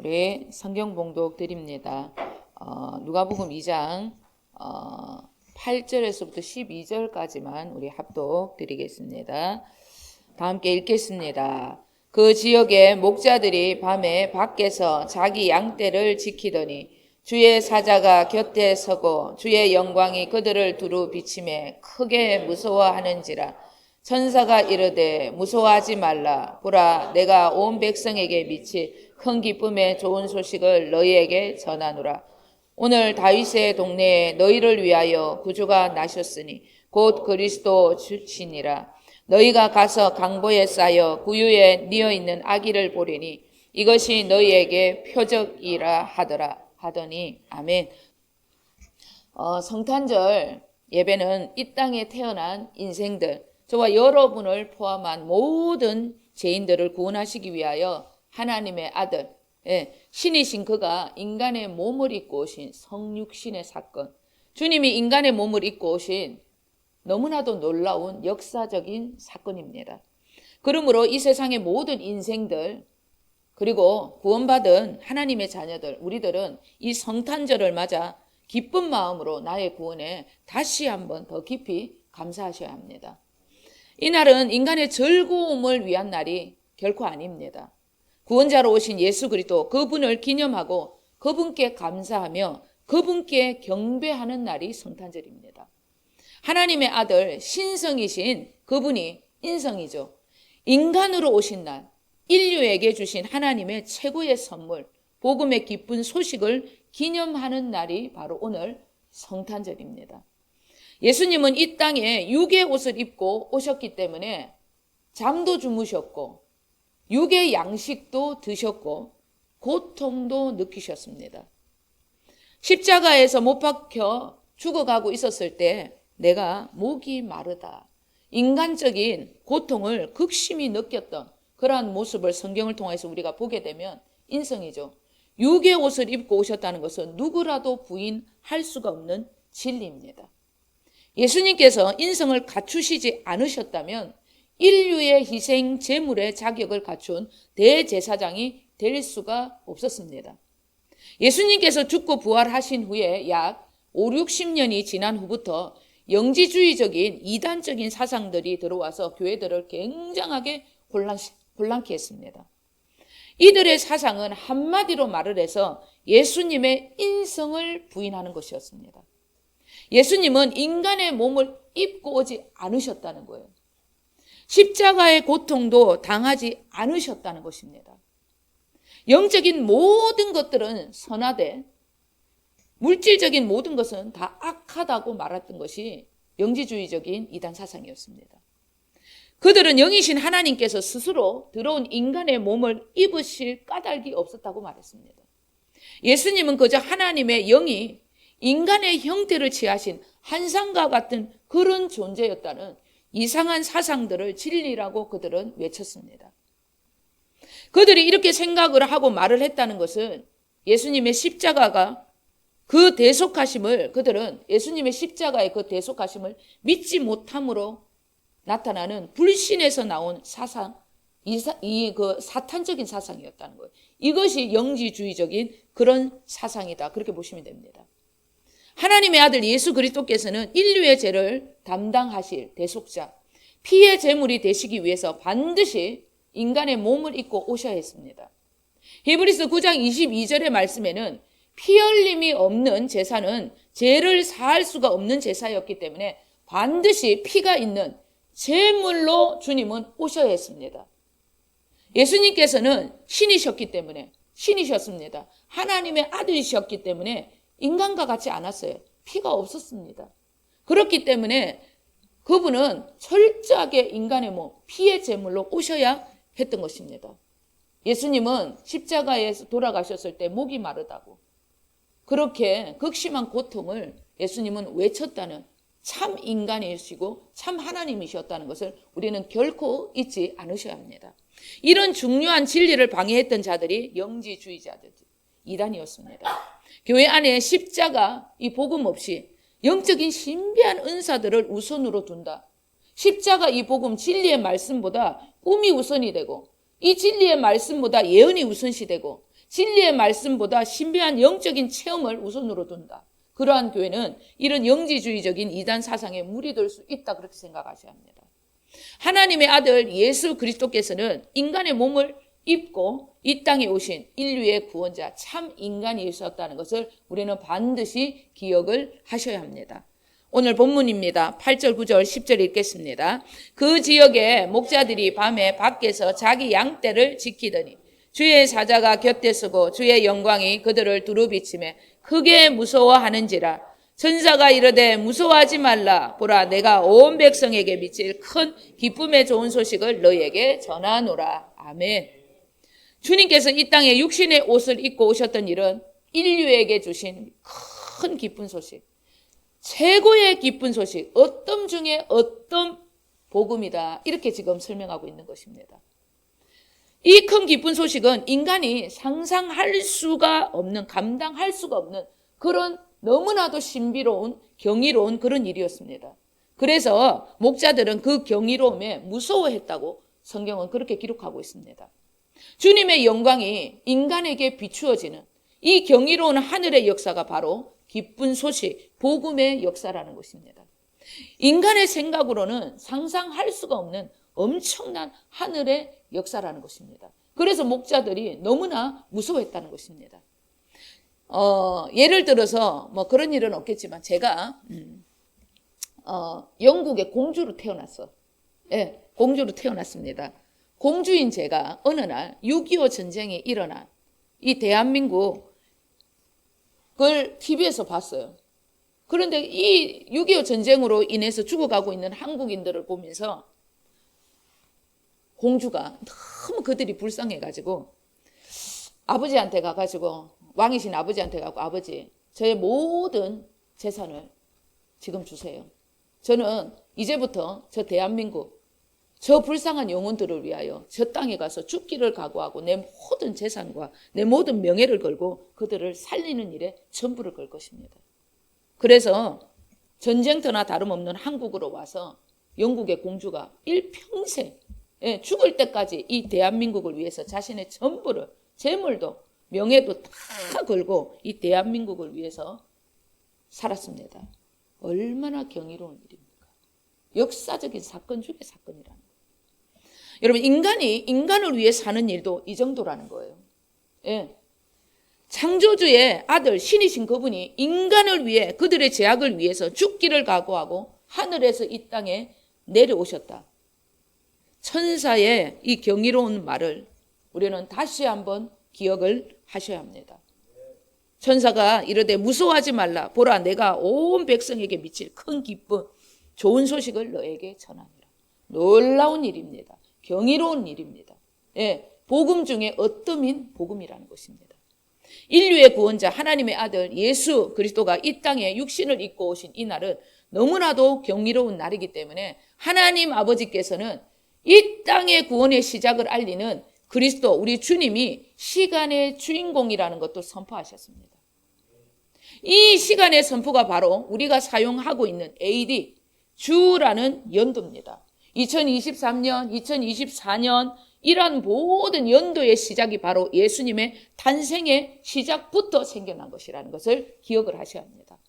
우리 성경 봉독 드립니다. 누가복음 2장 8절에서부터 12절까지만 우리 합독 드리겠습니다. 다 함께 읽겠습니다. 그 지역의 목자들이 밤에 밖에서 자기 양떼를 지키더니 주의 사자가 곁에 서고 주의 영광이 그들을 두루 비치매 크게 무서워하는지라. 천사가 이르되 무서워하지 말라. 보라, 내가 온 백성에게 미칠 큰 기쁨의 좋은 소식을 너희에게 전하노라. 오늘 다윗의 동네에 너희를 위하여 구주가 나셨으니 곧 그리스도 주시니라. 너희가 가서 강보에 쌓여 구유에 뉘어 있는 아기를 보리니 이것이 너희에게 표적이라 하더니 아멘. 성탄절 예배는 이 땅에 태어난 인생들, 저와 여러분을 포함한 모든 죄인들을 구원하시기 위하여 하나님의 아들, 신이신 그가 인간의 몸을 입고 오신 성육신의 사건, 주님이 인간의 몸을 입고 오신 너무나도 놀라운 역사적인 사건입니다. 그러므로 이 세상의 모든 인생들, 그리고 구원받은 하나님의 자녀들, 우리들은 이 성탄절을 맞아 기쁜 마음으로 나의 구원에 다시 한번 더 깊이 감사하셔야 합니다. 이 날은 인간의 즐거움을 위한 날이 결코 아닙니다. 구원자로 오신 예수 그리스도, 그분을 기념하고 그분께 감사하며 그분께 경배하는 날이 성탄절입니다. 하나님의 아들 신성이신 그분이 인성이죠. 인간으로 오신 날, 인류에게 주신 하나님의 최고의 선물, 복음의 기쁜 소식을 기념하는 날이 바로 오늘 성탄절입니다. 예수님은 이 땅에 육의 옷을 입고 오셨기 때문에 잠도 주무셨고 육의 양식도 드셨고 고통도 느끼셨습니다. 십자가에서 못 박혀 죽어가고 있었을 때 내가 목이 마르다, 인간적인 고통을 극심히 느꼈던 그러한 모습을 성경을 통해서 우리가 보게 되면 인성이죠. 육의 옷을 입고 오셨다는 것은 누구라도 부인할 수가 없는 진리입니다. 예수님께서 인성을 갖추시지 않으셨다면 인류의 희생 제물의 자격을 갖춘 대제사장이 될 수가 없었습니다. 예수님께서 죽고 부활하신 후에 약 5, 60년이 지난 후부터 영지주의적인 이단적인 사상들이 들어와서 교회들을 굉장하게 혼란케 했습니다. 이들의 사상은 한마디로 말을 해서 예수님의 인성을 부인하는 것이었습니다. 예수님은 인간의 몸을 입고 오지 않으셨다는 거예요. 십자가의 고통도 당하지 않으셨다는 것입니다. 영적인 모든 것들은 선하되 물질적인 모든 것은 다 악하다고 말했던 것이 영지주의적인 이단 사상이었습니다. 그들은 영이신 하나님께서 스스로 들어온 인간의 몸을 입으실 까닭이 없었다고 말했습니다. 예수님은 그저 하나님의 영이 인간의 형태를 취하신 한상과 같은 그런 존재였다는 이상한 사상들을 진리라고 그들은 외쳤습니다. 그들이 이렇게 생각을 하고 말을 했다는 것은 예수님의 십자가가 그 대속하심을, 그들은 예수님의 십자가의 그 대속하심을 믿지 못함으로 나타나는 불신에서 나온 사상, 그 사탄적인 사상이었다는 거예요. 이것이 영지주의적인 그런 사상이다, 그렇게 보시면 됩니다. 하나님의 아들 예수 그리스도께서는 인류의 죄를 담당하실 대속자, 피의 제물이 되시기 위해서 반드시 인간의 몸을 입고 오셔야 했습니다. 히브리서 9장 22절의 말씀에는 피 흘림이 없는 제사는 죄를 사할 수가 없는 제사였기 때문에 반드시 피가 있는 제물로 주님은 오셔야 했습니다. 예수님께서는 신이셨기 때문에, 신이셨습니다. 하나님의 아들이셨기 때문에 인간과 같지 않았어요. 피가 없었습니다. 그렇기 때문에 그분은 철저하게 인간의 몸, 피의 제물로 오셔야 했던 것입니다. 예수님은 십자가에서 돌아가셨을 때 목이 마르다고 그렇게 극심한 고통을 예수님은 외쳤다는 참 인간이시고 참 하나님이셨다는 것을 우리는 결코 잊지 않으셔야 합니다. 이런 중요한 진리를 방해했던 자들이 영지주의자들, 이단이었습니다. 교회 안에 십자가, 이 복음 없이 영적인 신비한 은사들을 우선으로 둔다. 십자가 이 복음 진리의 말씀보다 꿈이 우선이 되고 이 진리의 말씀보다 예언이 우선시되고 진리의 말씀보다 신비한 영적인 체험을 우선으로 둔다. 그러한 교회는 이런 영지주의적인 이단 사상에 무리될 수 있다, 그렇게 생각하셔야 합니다. 하나님의 아들 예수 그리스도께서는 인간의 몸을 입고 이 땅에 오신 인류의 구원자 참 인간이셨다는 것을 우리는 반드시 기억을 하셔야 합니다. 오늘 본문입니다. 8절, 9절, 10절 읽겠습니다. 그 지역의 목자들이 밤에 밖에서 자기 양떼를 지키더니 주의 사자가 곁에 서고 주의 영광이 그들을 두루비치매 크게 무서워하는지라. 천사가 이르되 무서워하지 말라. 보라, 내가 온 백성에게 미칠 큰 기쁨의 좋은 소식을 너희에게 전하노라. 아멘. 주님께서 이 땅에 육신의 옷을 입고 오셨던 일은 인류에게 주신 큰 기쁜 소식, 최고의 기쁜 소식, 어떤 중에 어떤 복음이다, 이렇게 지금 설명하고 있는 것입니다. 이 큰 기쁜 소식은 인간이 상상할 수가 없는, 감당할 수가 없는 그런 너무나도 신비로운, 경이로운 그런 일이었습니다. 그래서 목자들은 그 경이로움에 무서워했다고 성경은 그렇게 기록하고 있습니다. 주님의 영광이 인간에게 비추어지는 이 경이로운 하늘의 역사가 바로 기쁜 소식, 복음의 역사라는 것입니다. 인간의 생각으로는 상상할 수가 없는 엄청난 하늘의 역사라는 것입니다. 그래서 목자들이 너무나 무서워했다는 것입니다. 예를 들어서 뭐 그런 일은 없겠지만 제가 영국의 공주로 태어났어. 예, 공주로 태어났습니다. 공주인 제가 어느 날 6.25 전쟁이 일어난 이 대한민국을 TV에서 봤어요. 그런데 이 6.25 전쟁으로 인해서 죽어가고 있는 한국인들을 보면서 공주가 너무 그들이 불쌍해가지고 아버지한테 가가지고, 왕이신 아버지한테 가고, 아버지, 저의 모든 재산을 지금 주세요. 저는 이제부터 저 대한민국, 저 불쌍한 영혼들을 위하여 저 땅에 가서 죽기를 각오하고 내 모든 재산과 내 모든 명예를 걸고 그들을 살리는 일에 전부를 걸 것입니다. 그래서 전쟁터나 다름없는 한국으로 와서 영국의 공주가 일평생, 죽을 때까지 이 대한민국을 위해서 자신의 전부를, 재물도 명예도 다 걸고 이 대한민국을 위해서 살았습니다. 얼마나 경이로운 일입니까? 역사적인 사건 중에 사건이라는 거예요. 여러분, 인간이 인간을 위해 사는 일도 이 정도라는 거예요. 예. 창조주의 아들 신이신 그분이 인간을 위해, 그들의 죄악을 위해서 죽기를 각오하고 하늘에서 이 땅에 내려오셨다. 천사의 이 경이로운 말을 우리는 다시 한번 기억을 하셔야 합니다. 천사가 이르되 무서워하지 말라. 보라, 내가 온 백성에게 미칠 큰 기쁨, 좋은 소식을 너에게 전하노라. 놀라운 일입니다. 경이로운 일입니다. 예, 복음 중에 어떠민 복음이라는 것입니다. 인류의 구원자 하나님의 아들 예수 그리스도가 이 땅에 육신을 입고 오신 이 날은 너무나도 경이로운 날이기 때문에 하나님 아버지께서는 이 땅의 구원의 시작을 알리는 그리스도, 우리 주님이 시간의 주인공이라는 것도 선포하셨습니다. 이 시간의 선포가 바로 우리가 사용하고 있는 AD, 주라는 연도입니다. 2023년, 2024년 이런 모든 연도의 시작이 바로 예수님의 탄생의 시작부터 생겨난 것이라는 것을 기억을 하셔야 합니다.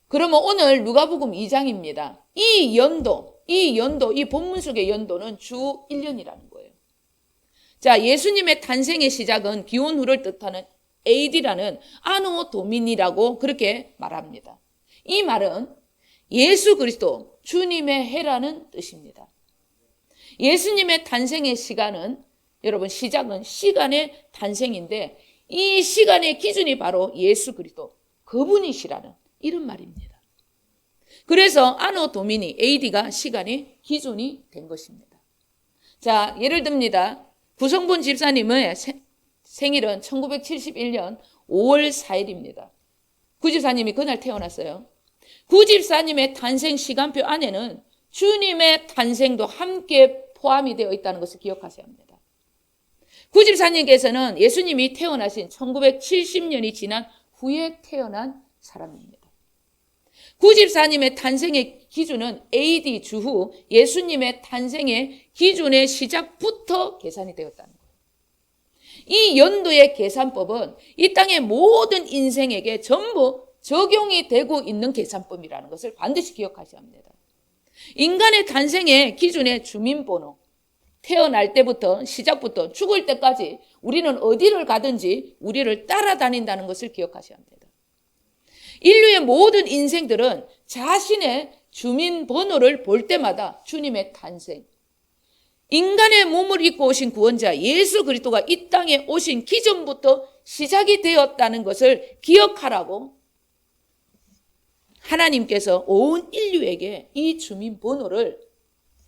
그러면 오늘 누가복음 2장입니다. 이 연도, 이 본문 속의 연도는 주 1년이라는 거예요. 자, 예수님의 탄생의 시작은 기원후를 뜻하는 AD라는 아노 도미니라고 그렇게 말합니다. 이 말은 예수 그리스도, 주님의 해라는 뜻입니다. 예수님의 탄생의 시간은, 여러분, 시작은 시간의 탄생인데 이 시간의 기준이 바로 예수 그리스도, 그분이시라는 이런 말입니다. 그래서 아노 도미니, AD가 시간의 기준이 된 것입니다. 자, 예를 듭니다. 구성본 집사님의 생일은 1971년 5월 4일입니다. 구 집사님이 그날 태어났어요. 구 집사님의 탄생 시간표 안에는 주님의 탄생도 함께 포함이 되어 있다는 것을 기억하셔야 합니다. 구 집사님께서는 예수님이 태어나신 1970년이 지난 후에 태어난 사람입니다. 구 집사님의 탄생의 기준은 AD 주후 예수님의 탄생의 기준의 시작부터 계산이 되었다는 거예요. 이 연도의 계산법은 이 땅의 모든 인생에게 전부 적용이 되고 있는 계산법이라는 것을 반드시 기억하셔야 합니다. 인간의 탄생의 기준의 주민번호, 태어날 때부터 시작부터 죽을 때까지 우리는 어디를 가든지 우리를 따라다닌다는 것을 기억하셔야 합니다. 인류의 모든 인생들은 자신의 주민번호를 볼 때마다 주님의 탄생, 인간의 몸을 입고 오신 구원자 예수 그리스도가 이 땅에 오신 기전부터 시작이 되었다는 것을 기억하라고 하나님께서 온 인류에게 이 주민번호를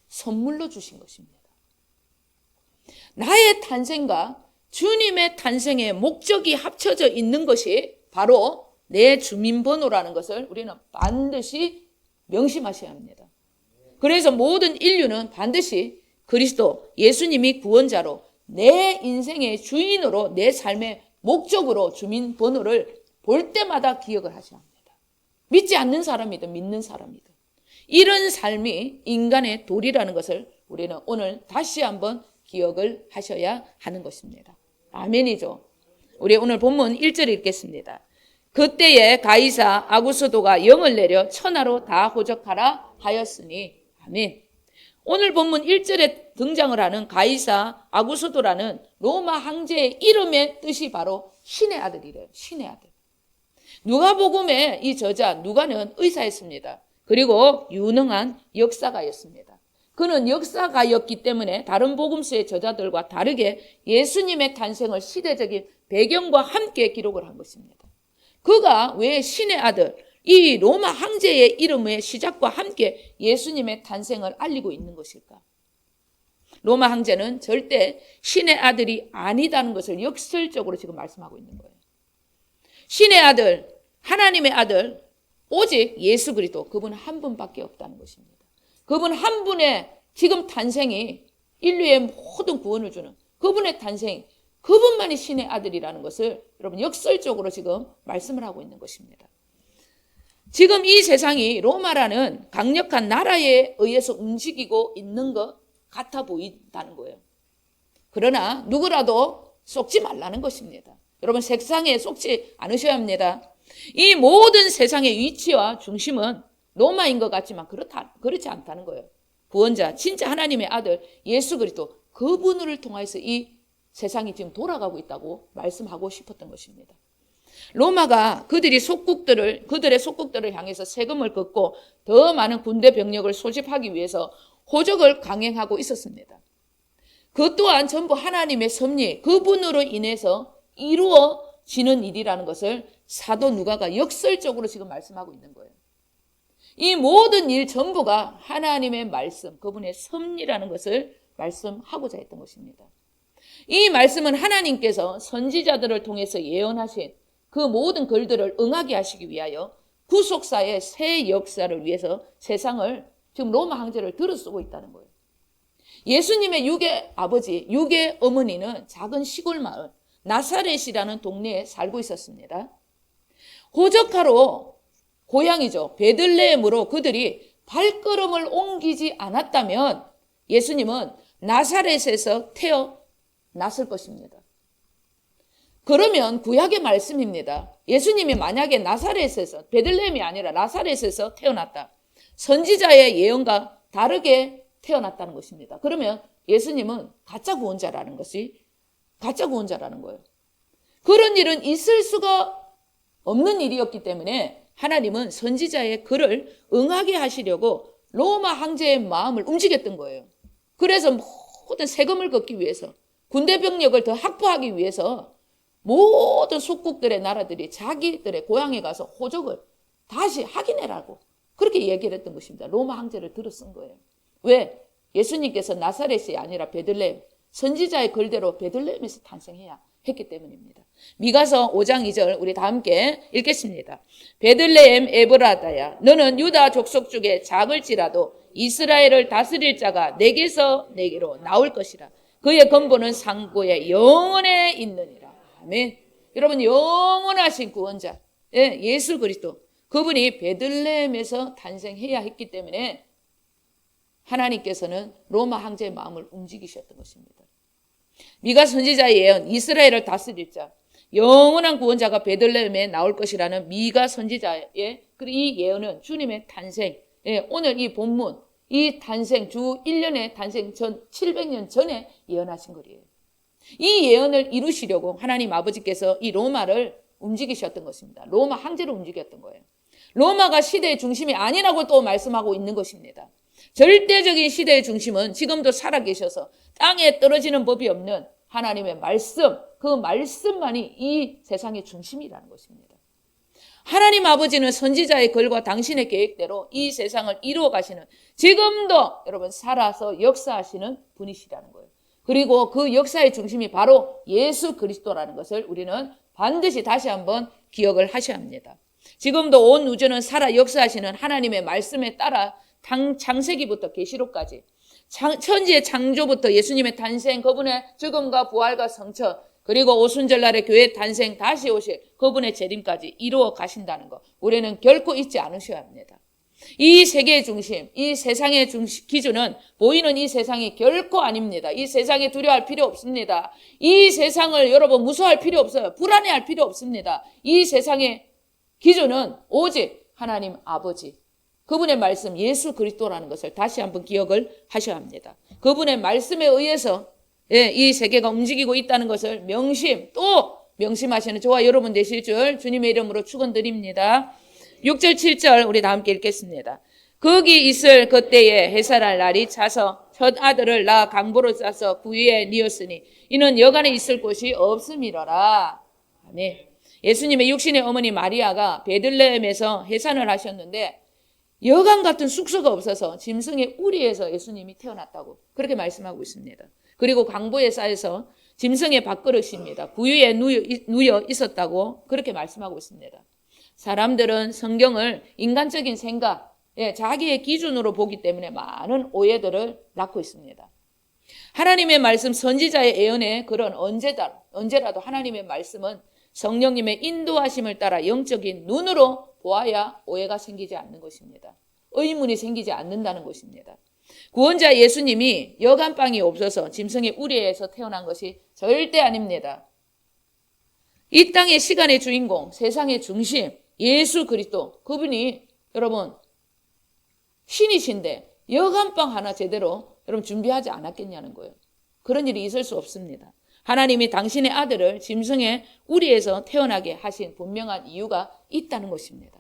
선물로 주신 것입니다. 나의 탄생과 주님의 탄생의 목적이 합쳐져 있는 것이 바로 내 주민번호라는 것을 우리는 반드시 명심하셔야 합니다. 그래서 모든 인류는 반드시 그리스도 예수님이 구원자로 내 인생의 주인으로 내 삶의 목적으로 주민번호를 볼 때마다 기억을 하셔야 합니다. 믿지 않는 사람이든 믿는 사람이든 이런 삶이 인간의 도리라는 것을 우리는 오늘 다시 한번 기억을 하셔야 하는 것입니다. 아멘이죠. 우리 오늘 본문 1절 읽겠습니다. 그때에 가이사 아구스도가 영을 내려 천하로 다 호적하라 하였으니. 아멘. 오늘 본문 1절에 등장을 하는 가이사 아구스도라는 로마 황제의 이름의 뜻이 바로 신의 아들이래요. 신의 아들. 누가복음의 이 저자 누가는 의사였습니다. 그리고 유능한 역사가였습니다. 그는 역사가였기 때문에 다른 복음서의 저자들과 다르게 예수님의 탄생을 시대적인 배경과 함께 기록을 한 것입니다. 그가 왜 신의 아들, 이 로마 황제의 이름의 시작과 함께 예수님의 탄생을 알리고 있는 것일까? 로마 황제는 절대 신의 아들이 아니다는 것을 역설적으로 지금 말씀하고 있는 거예요. 신의 아들, 하나님의 아들, 오직 예수 그리스도, 그분 한 분밖에 없다는 것입니다. 그분 한 분의 지금 탄생이 인류의 모든 구원을 주는 그분의 탄생, 그분만이 신의 아들이라는 것을 여러분 역설적으로 지금 말씀을 하고 있는 것입니다. 지금 이 세상이 로마라는 강력한 나라에 의해서 움직이고 있는 것 같아 보인다는 거예요. 그러나 누구라도 속지 말라는 것입니다. 여러분 세상에 속지 않으셔야 합니다. 이 모든 세상의 위치와 중심은 로마인 것 같지만 그렇지 않다는 거예요. 구원자, 진짜 하나님의 아들 예수 그리스도 그분을 통해서 이 세상이 지금 돌아가고 있다고 말씀하고 싶었던 것입니다. 로마가 그들의 속국들을 향해서 세금을 걷고 더 많은 군대 병력을 소집하기 위해서 호적을 강행하고 있었습니다. 그 또한 전부 하나님의 섭리, 그분으로 인해서 이루어지는 일이라는 것을 사도 누가가 역설적으로 지금 말씀하고 있는 거예요. 이 모든 일 전부가 하나님의 말씀, 그분의 섭리라는 것을 말씀하고자 했던 것입니다. 이 말씀은 하나님께서 선지자들을 통해서 예언하신 그 모든 글들을 응하게 하시기 위하여 구속사의 새 역사를 위해서 세상을 지금 로마 황제를 들어쓰고 있다는 거예요. 예수님의 육의 아버지, 육의 어머니는 작은 시골 마을 나사렛이라는 동네에 살고 있었습니다. 호적하러 고향이죠. 베들레헴으로 그들이 발걸음을 옮기지 않았다면 예수님은 나사렛에서 태어났을 것입니다. 그러면 구약의 말씀입니다. 예수님이 만약에 나사렛에서, 베들레헴이 아니라 나사렛에서 태어났다. 선지자의 예언과 다르게 태어났다는 것입니다. 그러면 예수님은 가짜 구원자라는 거예요. 그런 일은 있을 수가 없는 일이었기 때문에 하나님은 선지자의 글을 응하게 하시려고 로마 황제의 마음을 움직였던 거예요. 그래서 모든 세금을 걷기 위해서, 군대 병력을 더 확보하기 위해서 모든 속국들의 나라들이 자기들의 고향에 가서 호적을 다시 확인해라고 그렇게 얘기를 했던 것입니다. 로마 황제를 들어 쓴 거예요. 왜? 예수님께서 나사렛이 아니라 베들레헴, 선지자의 글대로 베들레헴에서 탄생해야 했기 때문입니다. 미가서 5장 2절 우리 다 함께 읽겠습니다. 베들레헴 에브라다야, 너는 유다 족속 중에 작을지라도 이스라엘을 다스릴 자가 내게서 내게로 나올 것이라. 그의 근본은 상고의 영원에 있느니라. 아멘. 여러분 영원하신 구원자 예수 그리스도, 그분이 베들레헴에서 탄생해야 했기 때문에 하나님께서는 로마 황제의 마음을 움직이셨던 것입니다. 미가 선지자의 예언, 이스라엘을 다스릴 자, 영원한 구원자가 베들레헴에 나올 것이라는 미가 선지자의 이 예언은 주님의 탄생, 오늘 이 본문, 이 탄생, 주 1년의 탄생 전 700년 전에 예언하신 거예요. 이 예언을 이루시려고 하나님 아버지께서 이 로마를 움직이셨던 것입니다. 로마 황제를 움직였던 거예요. 로마가 시대의 중심이 아니라고 또 말씀하고 있는 것입니다. 절대적인 시대의 중심은 지금도 살아계셔서 땅에 떨어지는 법이 없는 하나님의 말씀, 그 말씀만이 이 세상의 중심이라는 것입니다. 하나님 아버지는 선지자의 글과 당신의 계획대로 이 세상을 이루어 가시는, 지금도 여러분 살아서 역사하시는 분이시라는 거예요. 그리고 그 역사의 중심이 바로 예수 그리스도라는 것을 우리는 반드시 다시 한번 기억을 하셔야 합니다. 지금도 온 우주는 살아 역사하시는 하나님의 말씀에 따라 창세기부터 계시록까지, 천지의 창조부터 예수님의 탄생, 그분의 죽음과 부활과 성처, 그리고 오순절날의 교회 탄생, 다시 오실 그분의 재림까지 이루어 가신다는 것, 우리는 결코 잊지 않으셔야 합니다. 이 세계의 중심, 이 세상의 기준은 보이는 이 세상이 결코 아닙니다. 이 세상에 두려워할 필요 없습니다. 이 세상을 여러분 무서워할 필요 없어요. 불안해할 필요 없습니다. 이 세상의 기준은 오직 하나님 아버지, 그분의 말씀 예수 그리스도라는 것을 다시 한번 기억을 하셔야 합니다. 그분의 말씀에 의해서 이 세계가 움직이고 있다는 것을 또 명심하시는 저와 여러분 되실 줄 주님의 이름으로 축원드립니다. 6절 7절 우리 다 함께 읽겠습니다. 거기 있을 그때에 해살할 날이 차서 첫 아들을 낳아 강보로 싸서 구유에 뉘었으니 이는 여간에 있을 곳이 없음이로라. 아멘. 예수님의 육신의 어머니 마리아가 베들레헴에서 해산을 하셨는데 여간 같은 숙소가 없어서 짐승의 우리에서 예수님이 태어났다고 그렇게 말씀하고 있습니다. 그리고 강보에 쌓여서 짐승의 밥그릇입니다. 구유에 누여 있었다고 그렇게 말씀하고 있습니다. 사람들은 성경을 인간적인 생각, 자기의 기준으로 보기 때문에 많은 오해들을 낳고 있습니다. 하나님의 말씀, 선지자의 예언의 그런 언제라도 하나님의 말씀은 성령님의 인도하심을 따라 영적인 눈으로 보아야 오해가 생기지 않는 것입니다. 의문이 생기지 않는다는 것입니다. 구원자 예수님이 여간빵이 없어서 짐승의 우리에서 태어난 것이 절대 아닙니다. 이 땅의 시간의 주인공, 세상의 중심, 예수 그리스도, 그분이 여러분 신이신데 여간빵 하나 제대로 여러분 준비하지 않았겠냐는 거예요. 그런 일이 있을 수 없습니다. 하나님이 당신의 아들을 짐승의 우리에서 태어나게 하신 분명한 이유가 있다는 것입니다.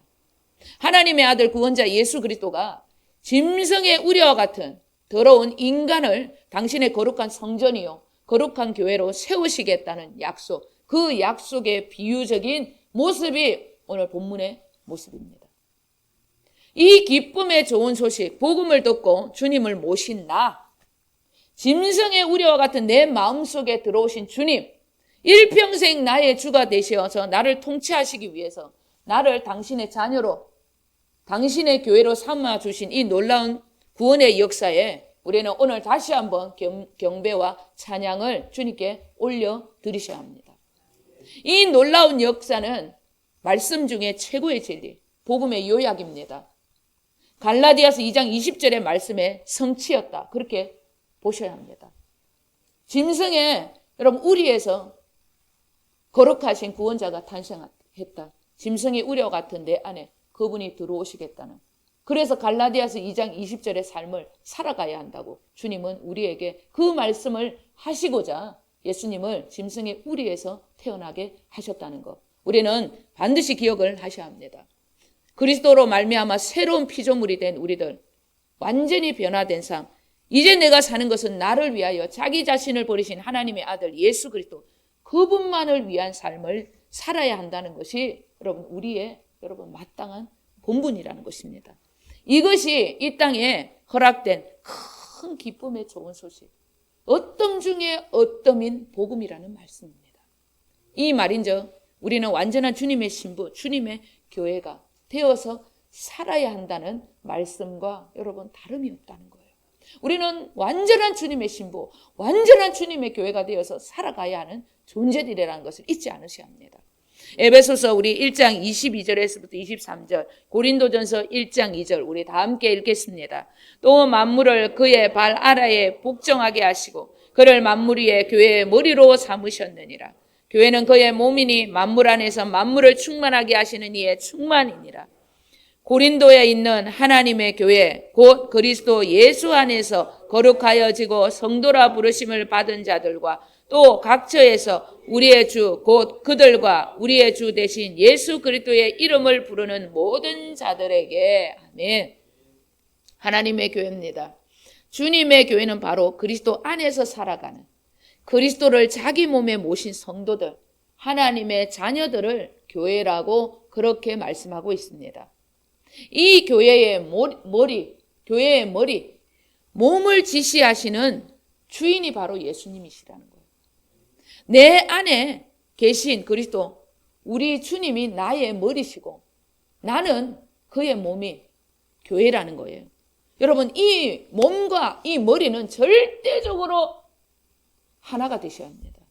하나님의 아들 구원자 예수 그리스도가 짐승의 우리와 같은 더러운 인간을 당신의 거룩한 성전이요 거룩한 교회로 세우시겠다는 약속, 그 약속의 비유적인 모습이 오늘 본문의 모습입니다. 이 기쁨의 좋은 소식, 복음을 듣고 주님을 모신 나, 짐승의 우리와 같은 내 마음속에 들어오신 주님, 일평생 나의 주가 되셔서 나를 통치하시기 위해서 나를 당신의 자녀로, 당신의 교회로 삼아주신 이 놀라운 구원의 역사에 우리는 오늘 다시 한번 경배와 찬양을 주님께 올려드리셔야 합니다. 이 놀라운 역사는 말씀 중에 최고의 진리, 복음의 요약입니다. 갈라디아서 2장 20절의 말씀의 성취였다. 그렇게 보셔야 합니다. 짐승의 여러분 우리에서 거룩하신 구원자가 탄생했다. 짐승의 우리와 같은 내 안에 그분이 들어오시겠다는. 그래서 갈라디아서 2장 20절의 삶을 살아가야 한다고 주님은 우리에게 그 말씀을 하시고자 예수님을 짐승의 우리에서 태어나게 하셨다는 것. 우리는 반드시 기억을 하셔야 합니다. 그리스도로 말미암아 새로운 피조물이 된 우리들, 완전히 변화된 삶, 이제 내가 사는 것은 나를 위하여 자기 자신을 버리신 하나님의 아들 예수 그리스도, 그분만을 위한 삶을 살아야 한다는 것이 우리의 마땅한 본분이라는 것입니다. 이것이 이 땅에 허락된 큰 기쁨의 좋은 소식, 어떤 중에 어떠민 복음이라는 말씀입니다. 이 말인즉 우리는 완전한 주님의 신부, 주님의 교회가 되어서 살아야 한다는 말씀과 여러분 다름이 없다는 거예요. 우리는 완전한 주님의 신부, 완전한 주님의 교회가 되어서 살아가야 하는 존재들이라는 것을 잊지 않으셔야 합니다. 에베소서 우리 1장 22절에서부터 23절, 고린도전서 1장 2절 우리 다 함께 읽겠습니다. 또 만물을 그의 발 아래에 복종하게 하시고 그를 만물 위에 교회의 머리로 삼으셨느니라. 교회는 그의 몸이니 만물 안에서 만물을 충만하게 하시는 이의 충만이니라. 고린도에 있는 하나님의 교회 곧 그리스도 예수 안에서 거룩하여지고 성도라 부르심을 받은 자들과 또 각처에서 우리의 주 곧 그들과 우리의 주 대신 예수 그리스도의 이름을 부르는 모든 자들에게 아멘. 하나님의 교회입니다. 주님의 교회는 바로 그리스도 안에서 살아가는 그리스도를 자기 몸에 모신 성도들, 하나님의 자녀들을 교회라고 그렇게 말씀하고 있습니다. 이 교회의 교회의 머리, 몸을 지시하시는 주인이 바로 예수님이시라는 거예요. 내 안에 계신 그리스도, 우리 주님이 나의 머리시고 나는 그의 몸이 교회라는 거예요. 여러분, 이 몸과 이 머리는 절대적으로 하나가 되셔야 합니다.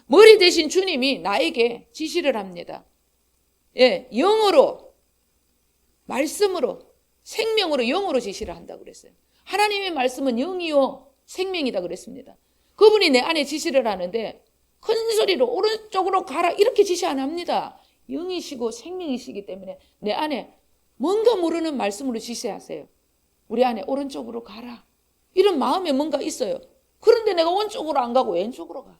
머리 대신 주님이 나에게 지시를 합니다. 예, 영으로, 말씀으로, 생명으로, 영으로 지시를 한다고 그랬어요. 하나님의 말씀은 영이요 생명이다 그랬습니다. 그분이 내 안에 지시를 하는데 큰 소리로 오른쪽으로 가라 이렇게 지시 안 합니다. 영이시고 생명이시기 때문에 내 안에 뭔가 모르는 말씀으로 지시하세요. 우리 안에 오른쪽으로 가라. 이런 마음에 뭔가 있어요. 그런데 내가 오른쪽으로 안 가고 왼쪽으로 가.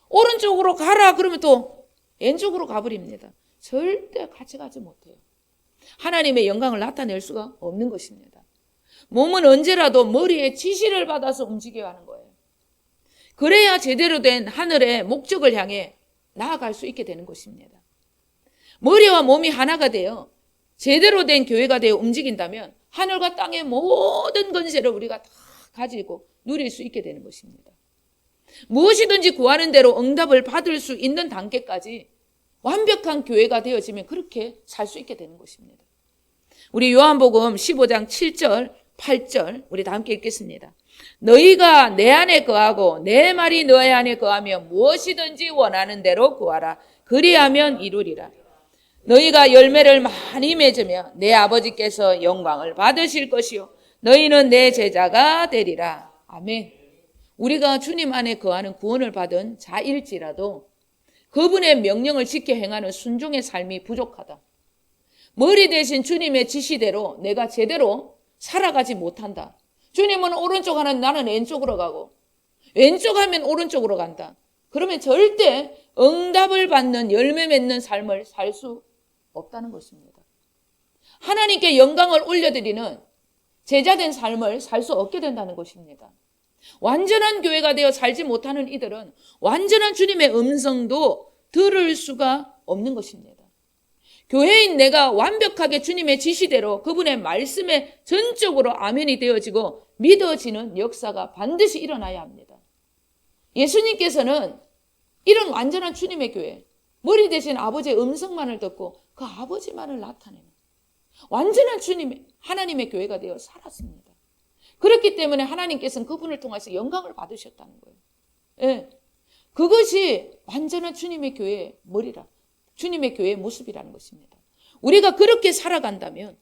오른쪽으로 가라 그러면 또 왼쪽으로 가버립니다. 절대 같이 가지 못해요. 하나님의 영광을 나타낼 수가 없는 것입니다. 몸은 언제라도 머리에 지시를 받아서 움직여야 하는 거예요. 그래야 제대로 된 하늘의 목적을 향해 나아갈 수 있게 되는 것입니다. 머리와 몸이 하나가 되어 제대로 된 교회가 되어 움직인다면 하늘과 땅의 모든 권세를 우리가 다 가지고 누릴 수 있게 되는 것입니다. 무엇이든지 구하는 대로 응답을 받을 수 있는 단계까지 완벽한 교회가 되어지면 그렇게 살 수 있게 되는 것입니다. 우리 요한복음 15장 7절, 8절 우리 다 함께 읽겠습니다. 너희가 내 안에 거하고 내 말이 너희 안에 거하며 무엇이든지 원하는 대로 구하라. 그리하면 이루리라. 너희가 열매를 많이 맺으며 내 아버지께서 영광을 받으실 것이요 너희는 내 제자가 되리라. 아멘. 우리가 주님 안에 거하는 구원을 받은 자일지라도 그분의 명령을 지켜 행하는 순종의 삶이 부족하다. 머리 대신 주님의 지시대로 내가 제대로 살아가지 못한다. 주님은 오른쪽 하면 나는 왼쪽으로 가고 왼쪽 하면 오른쪽으로 간다. 그러면 절대 응답을 받는 열매 맺는 삶을 살 수 없다는 것입니다. 하나님께 영광을 올려드리는 제자된 삶을 살 수 없게 된다는 것입니다. 완전한 교회가 되어 살지 못하는 이들은 완전한 주님의 음성도 들을 수가 없는 것입니다. 교회인 내가 완벽하게 주님의 지시대로 그분의 말씀에 전적으로 아멘이 되어지고 믿어지는 역사가 반드시 일어나야 합니다. 예수님께서는 이런 완전한 주님의 교회, 머리 대신 아버지의 음성만을 듣고 그 아버지만을 나타내는 완전한 주님의 하나님의 교회가 되어 살았습니다. 그렇기 때문에 하나님께서는 그분을 통해서 영광을 받으셨다는 거예요. 예. 그것이 완전한 주님의 교회의 머리라, 주님의 교회의 모습이라는 것입니다. 우리가 그렇게 살아간다면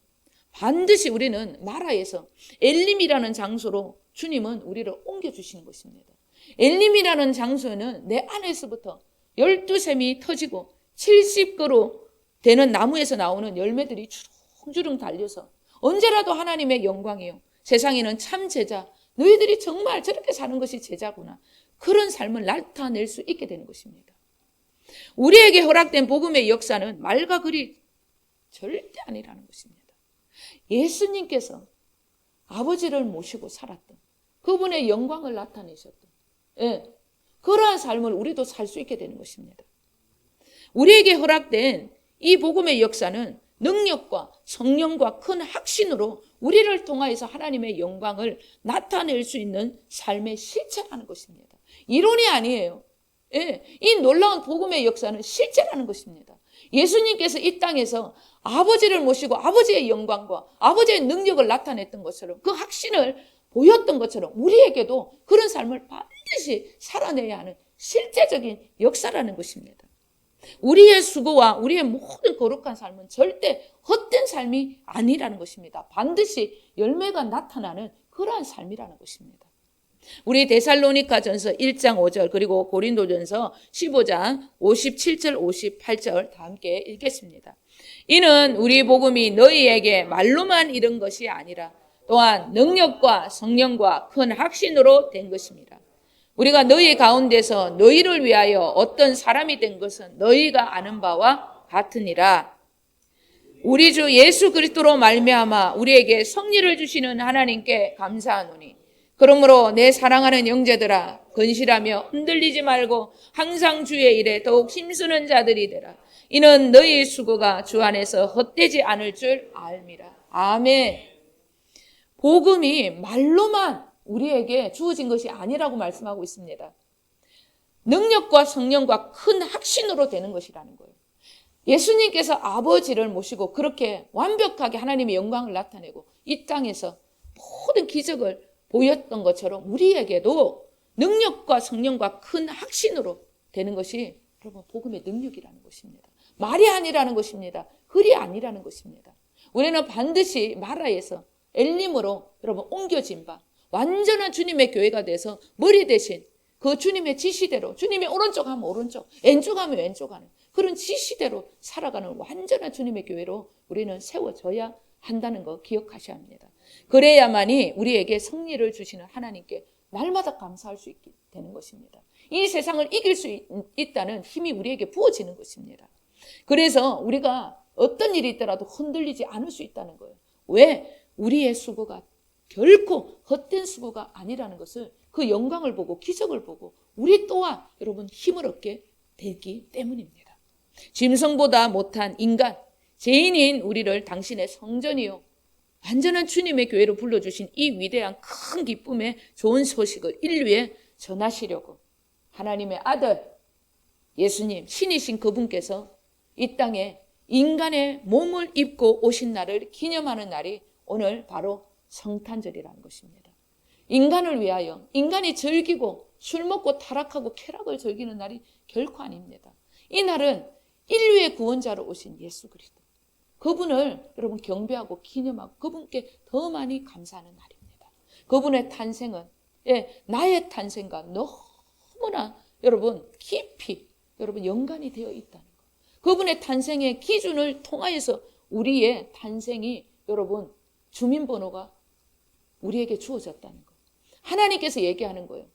반드시 우리는 나라에서 엘림이라는 장소로 주님은 우리를 옮겨주시는 것입니다. 엘림이라는 장소는 내 안에서부터 12샘이 터지고 70그루 되는 나무에서 나오는 열매들이 주렁주렁 달려서 언제라도 하나님의 영광이요 세상에는 참 제자, 너희들이 정말 저렇게 사는 것이 제자구나, 그런 삶을 나타낼 수 있게 되는 것입니다. 우리에게 허락된 복음의 역사는 말과 글이 절대 아니라는 것입니다. 예수님께서 아버지를 모시고 살았던 그분의 영광을 나타내셨던 그러한 삶을 우리도 살 수 있게 되는 것입니다. 우리에게 허락된 이 복음의 역사는 능력과 성령과 큰 확신으로 우리를 통하여서 하나님의 영광을 나타낼 수 있는 삶의 실체라는 것입니다. 이론이 아니에요. 이 놀라운 복음의 역사는 실제라는 것입니다. 예수님께서 이 땅에서 아버지를 모시고 아버지의 영광과 아버지의 능력을 나타냈던 것처럼 그 확신을 보였던 것처럼 우리에게도 그런 삶을 반드시 살아내야 하는 실제적인 역사라는 것입니다. 우리의 수고와 우리의 모든 거룩한 삶은 절대 헛된 삶이 아니라는 것입니다. 반드시 열매가 나타나는 그러한 삶이라는 것입니다. 우리 데살로니가전서 1장 5절 그리고 고린도전서 15장 57절 58절 다 함께 읽겠습니다. 이는 우리 복음이 너희에게 말로만 이른 것이 아니라 또한 능력과 성령과 큰 확신으로 된 것입니다. 우리가 너희 가운데서 너희를 위하여 어떤 사람이 된 것은 너희가 아는 바와 같으니라. 우리 주 예수 그리스도로 말미암아 우리에게 성리를 주시는 하나님께 감사하노니 그러므로 내 사랑하는 형제들아 건실하며 흔들리지 말고 항상 주의 일에 더욱 힘쓰는 자들이 되라. 이는 너희 수고가 주 안에서 헛되지 않을 줄 알미라. 아멘. 복음이 말로만 우리에게 주어진 것이 아니라고 말씀하고 있습니다. 능력과 성령과 큰 확신으로 되는 것이라는 거예요. 예수님께서 아버지를 모시고 그렇게 완벽하게 하나님의 영광을 나타내고 이 땅에서 모든 기적을 보였던 것처럼 우리에게도 능력과 성령과 큰 확신으로 되는 것이 여러분 복음의 능력이라는 것입니다. 말이 아니라는 것입니다. 글이 아니라는 것입니다. 우리는 반드시 마라에서 엘림으로 여러분 옮겨진 바 완전한 주님의 교회가 돼서 머리 대신 그 주님의 지시대로 주님의 오른쪽 하면 오른쪽, 왼쪽 하면 왼쪽 하는 그런 지시대로 살아가는 완전한 주님의 교회로 우리는 세워져야 한다는 거 기억하셔야 합니다. 그래야만이 우리에게 승리를 주시는 하나님께 날마다 감사할 수 있게 되는 것입니다. 이 세상을 이길 수 있다는 힘이 우리에게 부어지는 것입니다. 그래서 우리가 어떤 일이 있더라도 흔들리지 않을 수 있다는 거예요. 왜? 우리의 수고가 결코 헛된 수고가 아니라는 것을 그 영광을 보고 기적을 보고 우리 또한 여러분 힘을 얻게 되기 때문입니다. 짐승보다 못한 인간, 죄인인 우리를 당신의 성전이요 완전한 주님의 교회로 불러주신 이 위대한 큰 기쁨의 좋은 소식을 인류에 전하시려고 하나님의 아들 예수님 신이신 그분께서 이 땅에 인간의 몸을 입고 오신 날을 기념하는 날이 오늘 바로 성탄절이라는 것입니다. 인간을 위하여 인간이 즐기고 술 먹고 타락하고 쾌락을 즐기는 날이 결코 아닙니다. 이 날은 인류의 구원자로 오신 예수 그리스도 그분을 여러분 경배하고 기념하고 그분께 더 많이 감사하는 날입니다. 그분의 탄생은 나의 탄생과 너무나 여러분 깊이 여러분 연관이 되어 있다는 것. 그분의 탄생의 기준을 통하여서 우리의 탄생이 여러분 주민번호가 우리에게 주어졌다는 것. 하나님께서 얘기하는 거예요.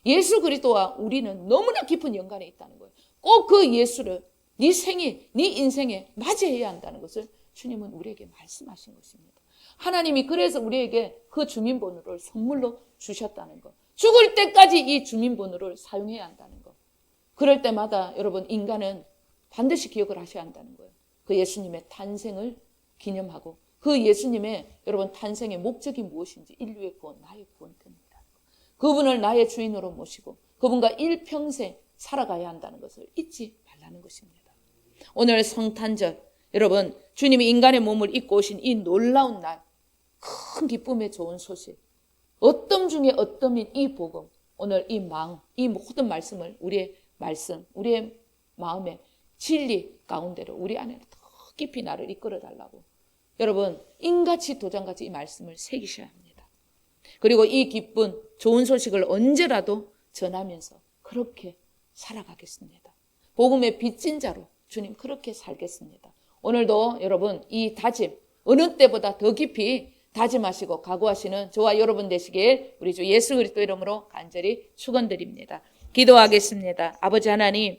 예수 그리스도와 우리는 너무나 깊은 연관이 있다는 거예요. 꼭 그 예수를 네 생에, 네 인생에 맞이해야 한다는 것을 주님은 우리에게 말씀하신 것입니다. 하나님이 그래서 우리에게 그 주민번호를 선물로 주셨다는 것. 죽을 때까지 이 주민번호를 사용해야 한다는 것. 그럴 때마다 여러분 인간은 반드시 기억을 하셔야 한다는 거예요. 그 예수님의 탄생을 기념하고 그 예수님의 여러분 탄생의 목적이 무엇인지 인류의 구원, 나의 구원 때문이다. 그분을 나의 주인으로 모시고 그분과 일평생 살아가야 한다는 것을 잊지 말라는 것입니다. 오늘 성탄절 여러분 주님이 인간의 몸을 입고 오신 이 놀라운 날 큰 기쁨의 좋은 소식 어떤 중에 어떤인 이 복음 오늘 이 마음 이 모든 말씀을 우리의 말씀 우리의 마음의 진리 가운데로 우리 안에 더 깊이 나를 이끌어 달라고 여러분 인같이 도장같이 이 말씀을 새기셔야 합니다. 그리고 이 기쁜 좋은 소식을 언제라도 전하면서 그렇게 살아가겠습니다. 복음의 빚진 자로 주님 그렇게 살겠습니다. 오늘도 여러분 이 다짐 어느 때보다 더 깊이 다짐하시고 각오하시는 저와 여러분 되시길 우리 주 예수 그리스도 이름으로 간절히 축원드립니다. 기도하겠습니다. 아버지 하나님